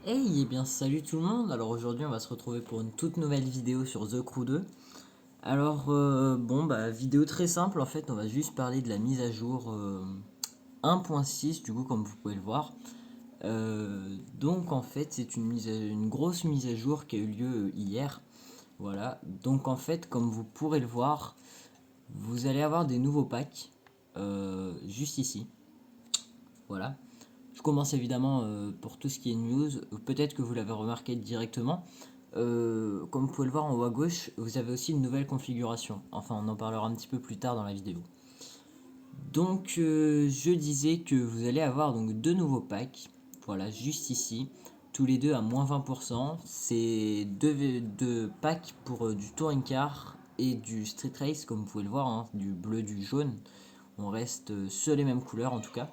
Hey, et bien salut tout le monde. Alors aujourd'hui on va se retrouver pour une toute nouvelle vidéo sur The Crew 2. Alors vidéo très simple en fait, on va juste parler de la mise à jour 1.6 du coup comme vous pouvez le voir. Donc en fait c'est une grosse mise à jour qui a eu lieu hier. Voilà, donc en fait comme vous pourrez le voir, vous allez avoir des nouveaux packs juste ici. Voilà. Je commence évidemment pour tout ce qui est news. Peut-être que vous l'avez remarqué directement. Comme vous pouvez le voir en haut à gauche, vous avez aussi une nouvelle configuration. Enfin, on en parlera un petit peu plus tard dans la vidéo. Donc, je disais que vous allez avoir donc deux nouveaux packs. Voilà, juste ici. Tous les deux à moins 20%. C'est deux packs pour du touring car et du street race, comme vous pouvez le voir, hein, du bleu, du jaune. On reste sur les mêmes couleurs en tout cas.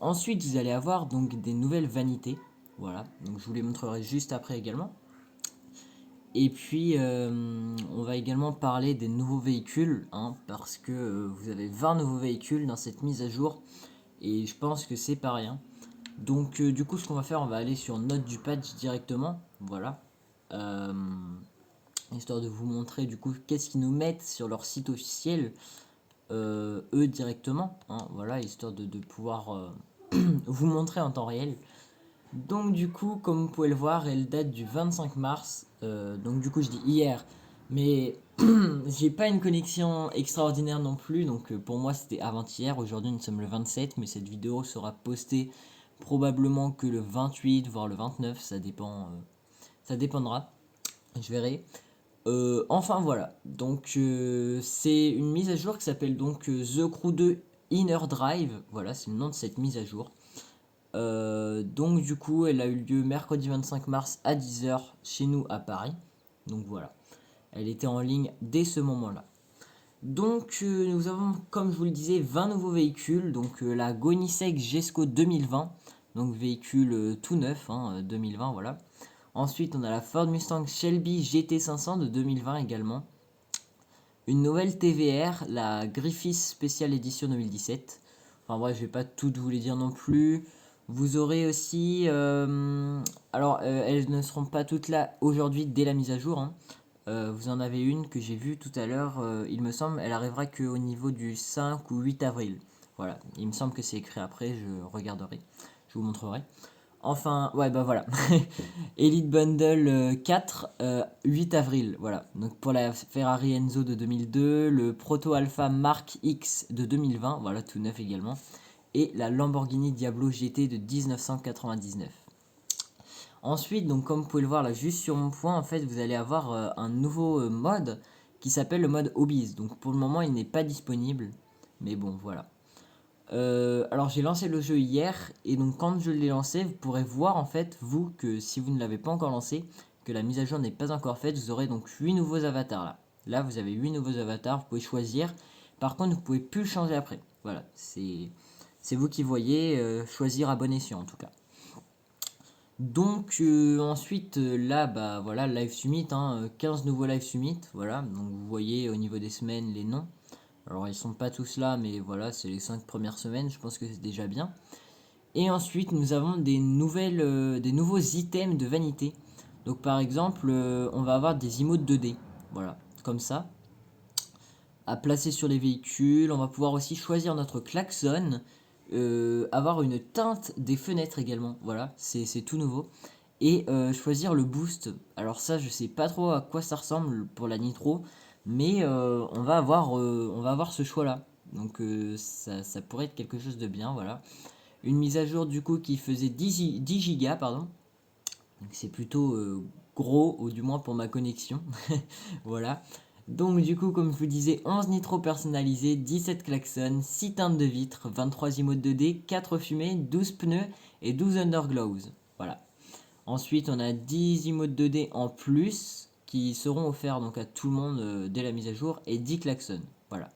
Ensuite, vous allez avoir donc des nouvelles vanités. Voilà, donc je vous les montrerai juste après également. Et puis, on va également parler des nouveaux véhicules, hein, parce que vous avez 20 nouveaux véhicules dans cette mise à jour, et je pense que c'est pas rien. Donc, du coup, ce qu'on va faire, on va aller sur note du patch directement, voilà. Euh, Histoire de vous montrer du coup qu'est-ce qu'ils nous mettent sur leur site officiel, eux directement, hein, voilà, histoire de pouvoir vous montrer en temps réel. Donc du coup, comme vous pouvez le voir, elle date du 25 mars. Donc du coup, je dis hier, mais j'ai pas une connexion extraordinaire non plus. Donc pour moi, c'était avant-hier. Aujourd'hui, nous sommes le 27, mais cette vidéo sera postée probablement que le 28, voire le 29. Ça dépend, ça dépendra. Je verrai. Enfin voilà. Donc c'est une mise à jour qui s'appelle donc The Crew 2 Inner Drive. Voilà, c'est le nom de cette mise à jour. Donc du coup, elle a eu lieu mercredi 25 mars à 10h chez nous à Paris. Donc voilà, elle était en ligne dès ce moment-là. Donc nous avons, comme je vous le disais, 20 nouveaux véhicules. Donc la Gonisec Gesco 2020, donc véhicule tout neuf, hein, 2020, voilà. Ensuite, on a la Ford Mustang Shelby GT500 de 2020 également. Une nouvelle TVR, la Griffiths Special Edition 2017. Enfin bref, je vais pas tout vous les dire non plus. Vous aurez aussi... elles ne seront pas toutes là aujourd'hui dès la mise à jour, hein. Vous en avez une que j'ai vue tout à l'heure, il me semble, elle arrivera qu'au niveau du 5 ou 8 avril. Voilà, il me semble que c'est écrit après, je regarderai, je vous montrerai. Enfin, ouais, bah voilà. Elite Bundle 4, 8 avril. Voilà. Donc pour la Ferrari Enzo de 2002, le Proto Alpha Mark X de 2020, voilà, tout neuf également. Et la Lamborghini Diablo GT de 1999. Ensuite, donc comme vous pouvez le voir là, juste sur mon point, en fait, vous allez avoir un nouveau mode qui s'appelle le mode Hobbies. Donc pour le moment, il n'est pas disponible. Mais bon, voilà. Alors j'ai lancé le jeu hier et donc quand je l'ai lancé, vous pourrez voir en fait, vous, que si vous ne l'avez pas encore lancé, que la mise à jour n'est pas encore faite, vous aurez donc 8 nouveaux avatars là. Là vous avez 8 nouveaux avatars, vous pouvez choisir. Par contre vous pouvez plus le changer après. Voilà, c'est vous qui voyez, choisir à bon escient en tout cas. Donc ensuite là bah voilà, live summit, hein, 15 nouveaux live summit, voilà, donc vous voyez au niveau des semaines les noms. Alors ils sont pas tous là, mais voilà, c'est les 5 premières semaines, je pense que c'est déjà bien. Et ensuite nous avons des nouveaux items de vanité. Donc par exemple, on va avoir des emotes 2D, voilà, comme ça, à placer sur les véhicules. On va pouvoir aussi choisir notre klaxon, avoir une teinte des fenêtres également, voilà, c'est tout nouveau. Et choisir le boost. Alors ça, je sais pas trop à quoi ça ressemble pour la nitro, mais on va avoir ce choix-là. Donc ça pourrait être quelque chose de bien, voilà. Une mise à jour du coup qui faisait 10 gigas, pardon. Donc c'est plutôt gros, ou du moins pour ma connexion. Voilà. Donc du coup, comme je vous disais, 11 nitro personnalisés, 17 klaxons, 6 teintes de vitres, 23 emotes 2D, 4 fumées, 12 pneus et 12 underglows. Voilà. Ensuite, on a 10 emotes 2D en plus qui seront offerts donc à tout le monde dès la mise à jour et 10 klaxons. Voilà.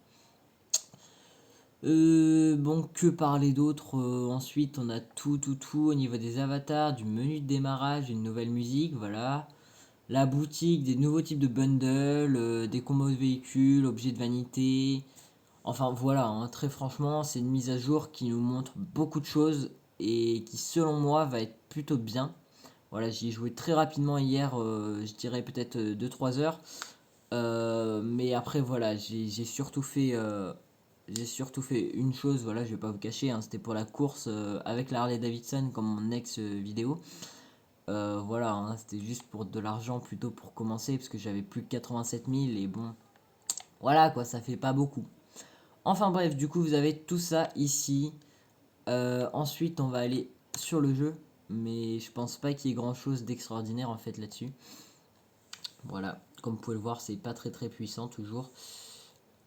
Bon, que parler d'autre. Ensuite, on a tout au niveau des avatars, du menu de démarrage, une nouvelle musique, voilà. La boutique, des nouveaux types de bundles, des combos de véhicules, objets de vanité. Enfin voilà, hein, très franchement, c'est une mise à jour qui nous montre beaucoup de choses et qui, selon moi, va être plutôt bien. Voilà, j'y ai joué très rapidement hier, je dirais peut-être 2-3 heures. Mais après, voilà, j'ai surtout fait une chose, voilà, je vais pas vous cacher, hein, c'était pour la course avec la Harley Davidson comme mon ex vidéo. Voilà, hein, c'était juste pour de l'argent plutôt pour commencer, parce que j'avais plus que 87 000 et bon, voilà quoi, ça fait pas beaucoup. Enfin bref, du coup, vous avez tout ça ici. Ensuite, on va aller sur le jeu, mais je pense pas qu'il y ait grand chose d'extraordinaire en fait là-dessus. Voilà, comme vous pouvez le voir, c'est pas très très puissant toujours.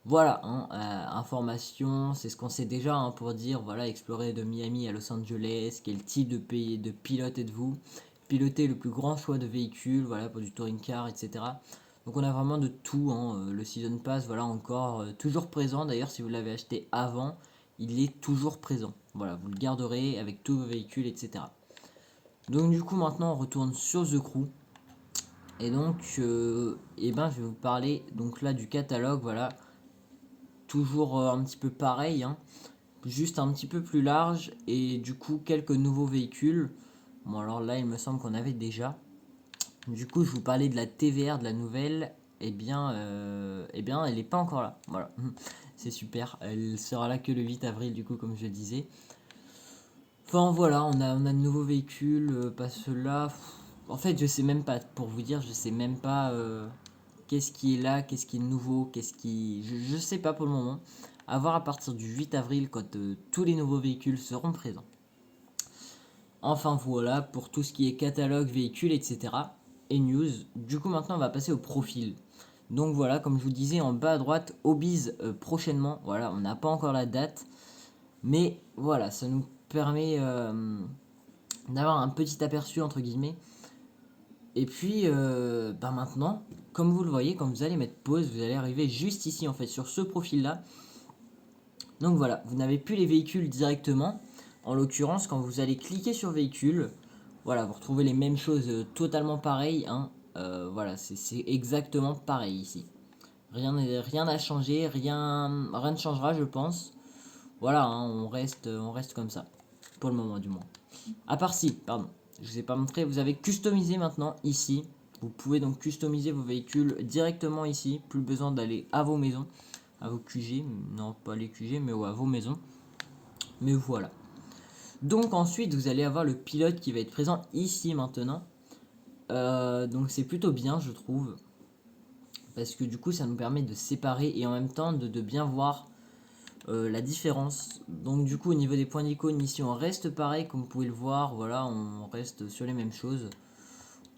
Voilà, hein, information, c'est ce qu'on sait déjà hein, pour dire, voilà, explorer de Miami à Los Angeles, quel type de pays, de pilote êtes-vous, piloter le plus grand choix de véhicules, voilà, pour du touring car, etc. Donc on a vraiment de tout, hein, le Season Pass, voilà, encore toujours présent, d'ailleurs si vous l'avez acheté avant, il est toujours présent. Voilà, vous le garderez avec tous vos véhicules, etc. Donc du coup maintenant on retourne sur The Crew. Et donc, eh ben, je vais vous parler donc là du catalogue, voilà, toujours un petit peu pareil, hein, juste un petit peu plus large et du coup quelques nouveaux véhicules. Bon alors là il me semble qu'on avait déjà. Du coup je vous parlais de la TVR de la nouvelle. Eh bien elle n'est pas encore là. Voilà, c'est super. Elle sera là que le 8 avril du coup comme je disais. Enfin voilà, on a de nouveaux véhicules, pas ceux-là. En fait je sais même pas, pour vous dire, je sais même pas qu'est-ce qui est là, qu'est-ce qui est nouveau, qu'est-ce qui... Je sais pas pour le moment. À voir à partir du 8 avril quand tous les nouveaux véhicules seront présents. Enfin voilà pour tout ce qui est catalogue, véhicules, etc. Et news. Du coup maintenant on va passer au profil. Donc voilà, comme je vous disais en bas à droite, Hobbies prochainement. Voilà, on n'a pas encore la date. Mais voilà, ça nous permet d'avoir un petit aperçu entre guillemets. Et puis bah maintenant, comme vous le voyez, quand vous allez mettre pause, vous allez arriver juste ici en fait sur ce profil là. Donc voilà, vous n'avez plus les véhicules directement. En l'occurrence, quand vous allez cliquer sur véhicule, voilà, vous retrouvez les mêmes choses totalement pareilles, hein. Voilà, c'est exactement pareil ici. Rien n'a changé, rien ne changera, je pense. Voilà, hein, on reste comme ça. Pour le moment, du moins. À part si, pardon, je vous ai pas montré, vous avez customisé maintenant ici. Vous pouvez donc customiser vos véhicules directement ici. Plus besoin d'aller à vos maisons, à vos QG. Non, pas les QG, mais ouais, à vos maisons. Mais voilà. Donc ensuite, vous allez avoir le pilote qui va être présent ici maintenant. Donc c'est plutôt bien, je trouve. Parce que du coup, ça nous permet de séparer et en même temps de bien voir la différence. Donc du coup, au niveau des points d'icône, ici, on reste pareil, comme vous pouvez le voir. Voilà, on reste sur les mêmes choses.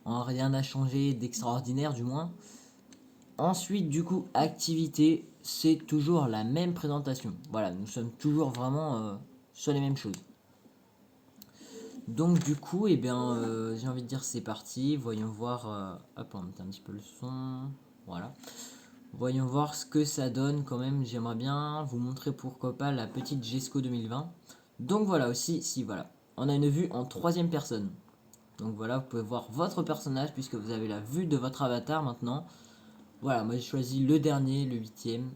Rien n'a changé d'extraordinaire, du moins. Ensuite, du coup, activité, c'est toujours la même présentation. Voilà, nous sommes toujours vraiment sur les mêmes choses. Donc du coup, eh bien, j'ai envie de dire c'est parti. Voyons voir. Hop, on va mettre un petit peu le son. Voilà. Voyons voir ce que ça donne quand même. J'aimerais bien vous montrer pourquoi pas la petite Gesco 2020. Donc voilà aussi, si voilà. On a une vue en troisième personne. Donc voilà, vous pouvez voir votre personnage puisque vous avez la vue de votre avatar maintenant. Voilà, moi j'ai choisi le dernier, le huitième.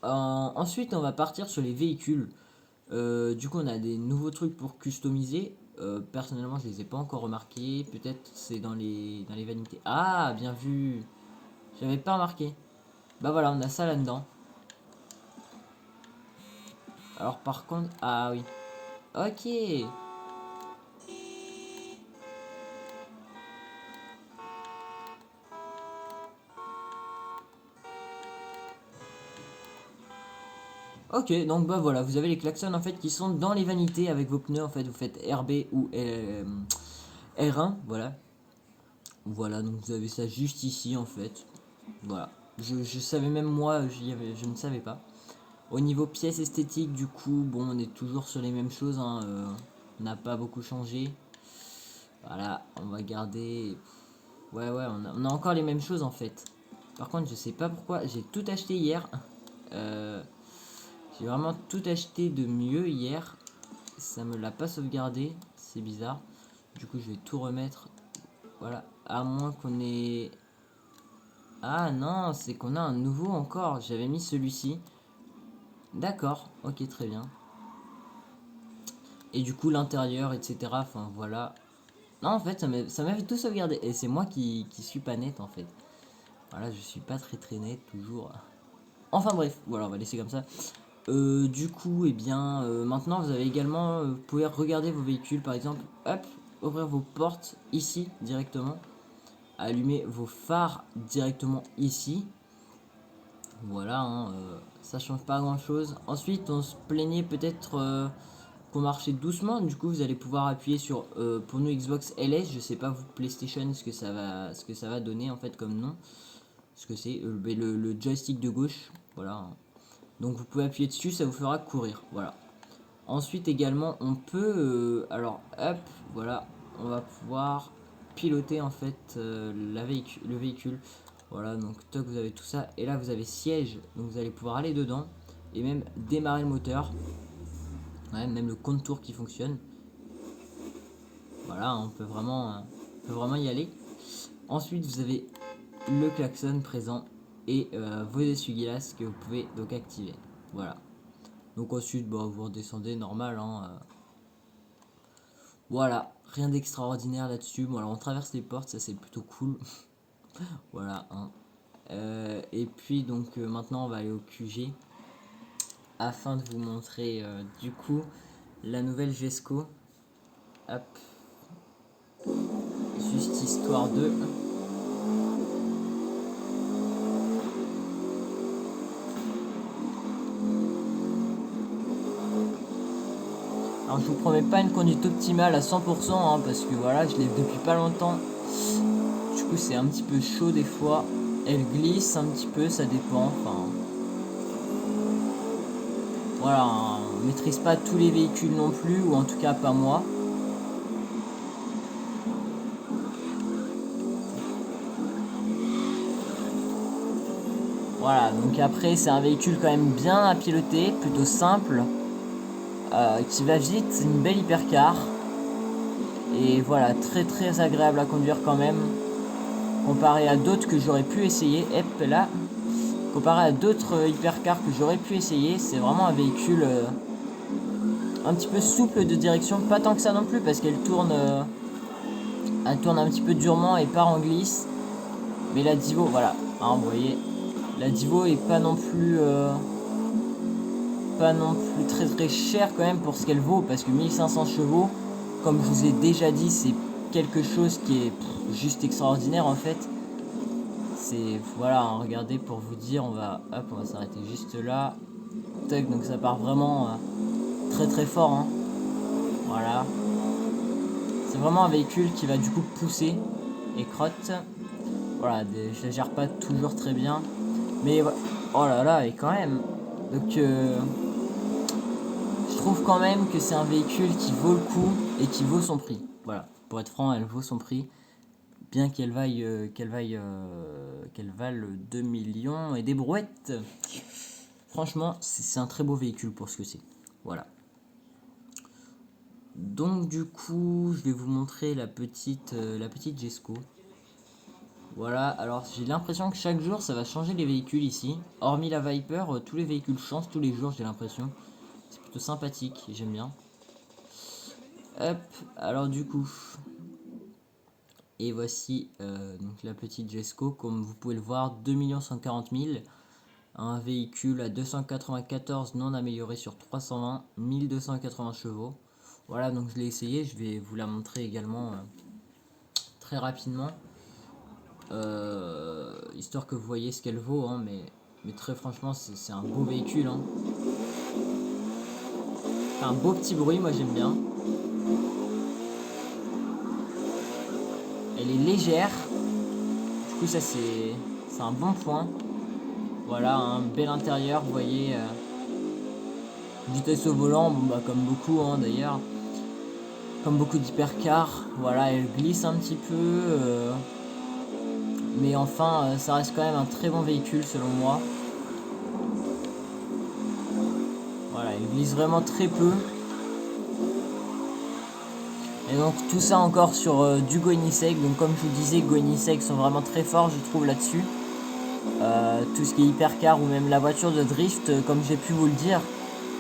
Ensuite, on va partir sur les véhicules. Du coup, on a des nouveaux trucs pour customiser. Personnellement, je les ai pas encore remarqués. Peut-être c'est dans les vanités. Ah, bien vu. J'avais pas remarqué. Bah voilà, on a ça là-dedans. Alors par contre, ah oui. Ok. Ok, donc bah voilà, vous avez les klaxons en fait qui sont dans les vanités avec vos pneus en fait. Vous faites RB ou R1, voilà. Voilà, donc vous avez ça juste ici en fait. Voilà. Je savais même moi, je ne savais pas. Au niveau pièces esthétiques, du coup, bon, on est toujours sur les mêmes choses, hein, on n'a pas beaucoup changé. Voilà, on va garder. Ouais, ouais, on a encore les mêmes choses en fait. Par contre, je sais pas pourquoi, j'ai tout acheté hier. Euh, j'ai vraiment tout acheté de mieux hier. Ça me l'a pas sauvegardé, c'est bizarre. Du coup, je vais tout remettre. Voilà, à moins qu'on ait. Ah non, c'est qu'on a un nouveau encore. J'avais mis celui-ci. D'accord, ok, très bien. Et du coup, l'intérieur, etc. Enfin, voilà. Non, en fait, ça m'a fait tout sauvegarder. Et c'est moi qui suis pas net, en fait. Voilà, je suis pas très net, toujours. Enfin bref, voilà, on va laisser comme ça. Du coup, eh bien, maintenant, vous avez également... vous pouvez regarder vos véhicules, par exemple. Hop, ouvrir vos portes ici, directement. Allumer vos phares directement ici. Voilà, hein, ça change pas grand chose. Ensuite, on se plaignait peut-être qu'on marchait doucement. Du coup, vous allez pouvoir appuyer sur, pour nous Xbox LS, je sais pas vous PlayStation ce que ça va donner en fait comme nom. Ce que c'est le joystick de gauche. Voilà. Hein. Donc vous pouvez appuyer dessus, ça vous fera courir. Voilà. Ensuite également, on peut, alors hop, voilà, on va pouvoir piloter en fait le véhicule. Voilà, donc toc, vous avez tout ça. Et là, vous avez siège, donc vous allez pouvoir aller dedans et même démarrer le moteur. Ouais, même le contour qui fonctionne. Voilà, on peut vraiment y aller. Ensuite, vous avez le klaxon présent et vos essuie-glaces que vous pouvez donc activer. Voilà. Donc ensuite, bah, vous redescendez normal. Hein, Voilà, rien d'extraordinaire là-dessus. Bon, alors on traverse les portes, ça c'est plutôt cool. Voilà. Hein. Et puis donc maintenant on va aller au QG afin de vous montrer du coup la nouvelle Gesco. Hop. Juste histoire de... Alors je vous promets pas une conduite optimale à 100% hein, parce que voilà, je l'ai depuis pas longtemps. Du coup c'est un petit peu chaud des fois. Elle glisse un petit peu, ça dépend. Enfin, voilà, hein, on maîtrise pas tous les véhicules non plus, ou en tout cas pas moi. Voilà, donc après c'est un véhicule quand même bien à piloter, plutôt simple, qui va vite, une belle hypercar. Et voilà, très agréable à conduire quand même, comparé à d'autres que j'aurais pu essayer. Hop là, comparé à d'autres hypercars que j'aurais pu essayer, c'est vraiment un véhicule un petit peu souple de direction, pas tant que ça non plus parce qu'elle tourne, elle tourne un petit peu durement et part en glisse. Mais la Divo, voilà, hein, vous voyez, la Divo est pas non plus très chère quand même pour ce qu'elle vaut, parce que 1500 chevaux, comme je vous ai déjà dit, c'est quelque chose qui est juste extraordinaire en fait. C'est, voilà, hein, regardez pour vous dire, on va s'arrêter juste là. Tac, donc ça part vraiment très fort. Hein. Voilà. C'est vraiment un véhicule qui va du coup pousser et crotte. Voilà, je la gère pas toujours très bien. Mais oh là là, et quand même. Donc je trouve quand même que c'est un véhicule qui vaut le coup et qui vaut son prix. Voilà, pour être franc, elle vaut son prix. Bien qu'elle vale 2 millions et des brouettes. Franchement, c'est un très beau véhicule pour ce que c'est. Voilà. Donc du coup, je vais vous montrer la petite Gesco. Voilà, alors j'ai l'impression que chaque jour ça va changer les véhicules ici. Hormis la Viper, tous les véhicules changent tous les jours, j'ai l'impression. C'est plutôt sympathique, j'aime bien. Hop, alors du coup. Et voici donc la petite Gesco, comme vous pouvez le voir, 2 140 000. Un véhicule à 294 non amélioré sur 320, 1280 chevaux. Voilà, donc je l'ai essayé, je vais vous la montrer également très rapidement. Histoire que vous voyez ce qu'elle vaut, hein, mais très franchement, c'est un beau véhicule. Hein. Un beau petit bruit, moi j'aime bien. Elle est légère, du coup ça c'est un bon point. Voilà, un bel intérieur, vous voyez. Vitesse au volant, bon, bah, comme beaucoup hein, d'ailleurs. Comme beaucoup d'hypercars, voilà, elle glisse un petit peu. Mais enfin, ça reste quand même un très bon véhicule selon moi. Voilà, il glisse vraiment très peu. Et donc tout ça encore sur du Koenigsegg. Donc comme je vous disais, Koenigsegg sont vraiment très forts, je trouve, là-dessus. Tout ce qui est hypercar ou même la voiture de drift, comme j'ai pu vous le dire,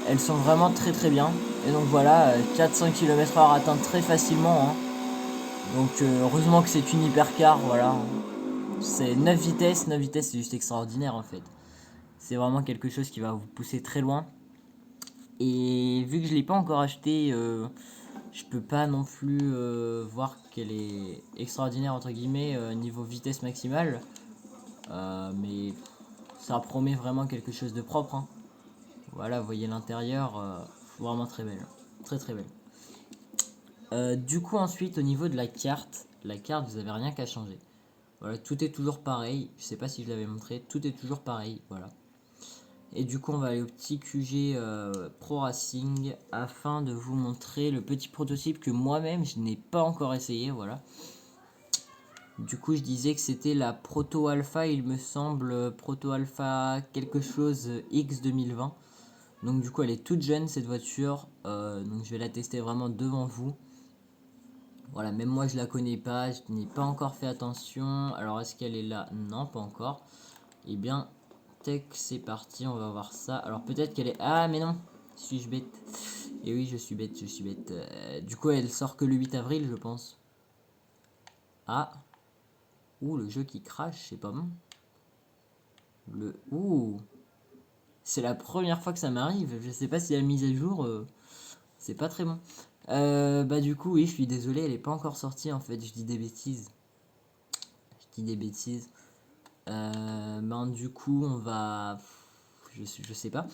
elles sont vraiment très bien. Et donc voilà, 400 km/h atteint très facilement. Hein. Donc heureusement que c'est une hypercar, voilà. C'est 9 vitesses, 9 vitesses c'est juste extraordinaire en fait. C'est vraiment quelque chose qui va vous pousser très loin. Et vu que je l'ai pas encore acheté, je peux pas non plus voir qu'elle est extraordinaire entre guillemets niveau vitesse maximale. Mais ça promet vraiment quelque chose de propre, hein. Voilà, vous voyez l'intérieur, vraiment très belle. Très très belle. Du coup ensuite au niveau de la carte vous avez rien qu'à changer. Voilà, tout est toujours pareil. Je sais pas si je l'avais montré, tout est toujours pareil. Voilà. Et du coup, on va aller au petit QG Pro Racing afin de vous montrer le petit prototype que moi-même je n'ai pas encore essayé. Voilà. Du coup, je disais que c'était la Proto Alpha, il me semble, Proto Alpha quelque chose X 2020. Donc, du coup, elle est toute jeune cette voiture. Donc, je vais la tester vraiment devant vous. Voilà, même moi je la connais pas, je n'ai pas encore fait attention. Alors, est-ce qu'elle est là? Non, pas encore. Eh bien, tac, c'est parti, on va voir ça. Alors peut-être qu'elle est... Ah, mais non, suis-je bête? Et oui, je suis bête, je suis bête. Du coup, elle sort que le 8 avril, je pense. Ah. Ouh, le jeu qui crache, c'est pas bon. Ouh. C'est la première fois que ça m'arrive. Je sais pas si la mise à jour, c'est pas très bon. Bah du coup, oui, je suis désolé, elle est pas encore sortie, en fait. Je dis des bêtises. Je dis des bêtises. Ben du coup, on va... Je sais pas.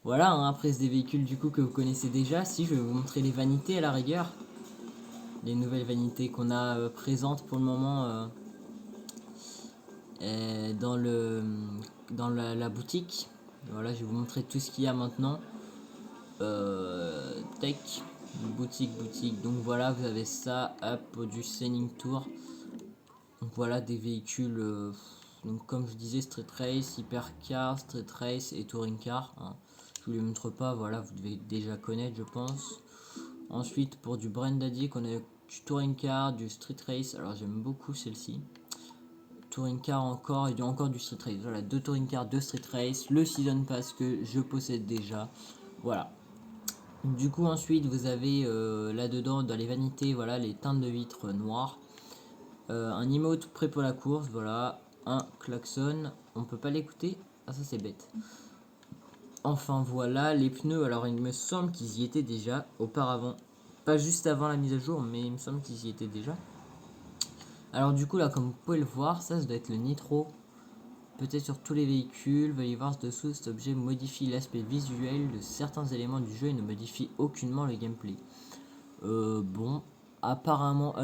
Voilà, hein, après c'est des véhicules du coup que vous connaissez déjà. Si, je vais vous montrer les vanités à la rigueur. Les nouvelles vanités qu'on a présentes pour le moment dans la boutique. Voilà, je vais vous montrer tout ce qu'il y a maintenant. Tech, boutique. Donc voilà, vous avez ça, hop, du Sailing Tour. Donc voilà, des véhicules, donc comme je disais, Street Race, Hypercar, Street Race et Touring Car, hein. Je vous les montre pas, voilà, vous devez déjà connaître, je pense. Ensuite, pour du Brand Addict, on a du Touring Car, du Street Race. Alors, j'aime beaucoup celle-ci. Touring Car encore, et encore du Street Race. Voilà, deux Touring Car, deux Street Race. Le Season Pass que je possède déjà. Voilà. Du coup, ensuite, vous avez là-dedans, dans les vanités, voilà, les teintes de vitres noires. Un emote prêt pour la course, voilà. Un klaxon. On peut pas l'écouter. Ah, ça, c'est bête. Enfin voilà, les pneus, alors il me semble qu'ils y étaient déjà auparavant. Pas juste avant la mise à jour, mais il me semble qu'ils y étaient déjà. Alors du coup là, comme vous pouvez le voir, ça doit être le nitro. Peut-être sur tous les véhicules, veuillez voir dessous, cet objet modifie l'aspect visuel de certains éléments du jeu et ne modifie aucunement le gameplay. Bon, apparemment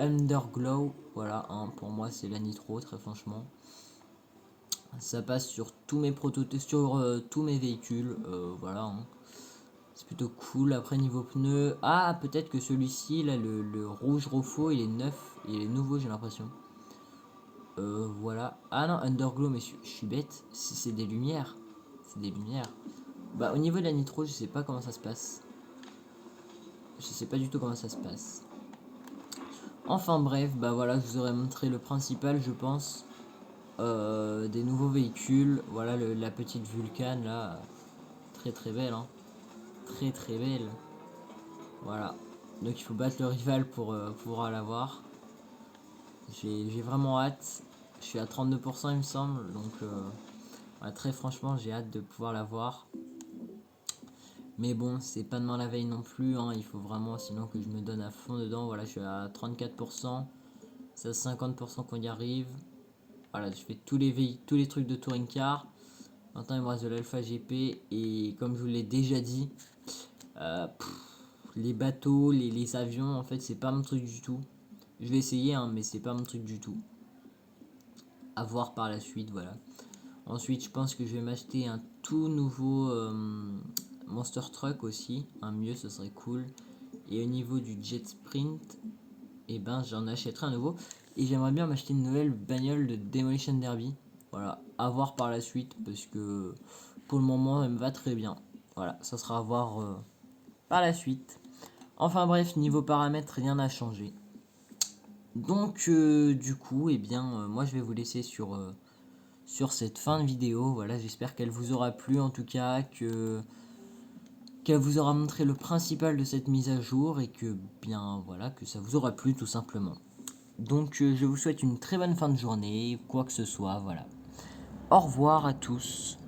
Underglow, voilà, hein, pour moi c'est la nitro, très franchement. Ça passe sur tous mes prototypes, sur tous mes véhicules, voilà, hein. C'est plutôt cool. Après niveau pneus, ah peut-être que celui-ci là, le rouge Rofo, il est neuf, il est nouveau, j'ai l'impression. Voilà. Ah non, Underglow, mais je suis bête. C'est des lumières, c'est des lumières. Bah au niveau de la nitro, je sais pas comment ça se passe. Je sais pas du tout comment ça se passe. Enfin bref, bah voilà, je vous aurais montré le principal, je pense. Des nouveaux véhicules. Voilà la petite Vulcan là, très très belle, hein. Très très belle. Voilà. Donc il faut battre le rival pour pouvoir l'avoir. J'ai vraiment hâte. Je suis à 32% il me semble. Donc ouais, très franchement j'ai hâte de pouvoir l'avoir. Mais bon, c'est pas demain la veille non plus, hein. Il faut vraiment sinon que je me donne à fond dedans. Voilà, je suis à 34%. C'est à 50% qu'on y arrive. Voilà, je fais tous les trucs de Touring Car. Maintenant il me reste de l'Alpha GP. Et comme je vous l'ai déjà dit, les bateaux, les avions, en fait c'est pas mon truc du tout. Je vais essayer, hein, mais c'est pas mon truc du tout. À voir par la suite, voilà. Ensuite, je pense que je vais m'acheter un tout nouveau Monster Truck aussi. Un mieux, ce serait cool. Et au niveau du Jet Sprint, et ben j'en achèterai un nouveau. Et j'aimerais bien m'acheter une nouvelle bagnole de Demolition Derby. Voilà, à voir par la suite parce que pour le moment, elle me va très bien. Voilà, ça sera à voir par la suite. Enfin bref, niveau paramètres, rien n'a changé. Donc du coup, eh bien, moi je vais vous laisser sur cette fin de vidéo. Voilà, j'espère qu'elle vous aura plu en tout cas, que qu'elle vous aura montré le principal de cette mise à jour et que bien voilà, que ça vous aura plu tout simplement. Donc je vous souhaite une très bonne fin de journée, quoi que ce soit, voilà. Au revoir à tous.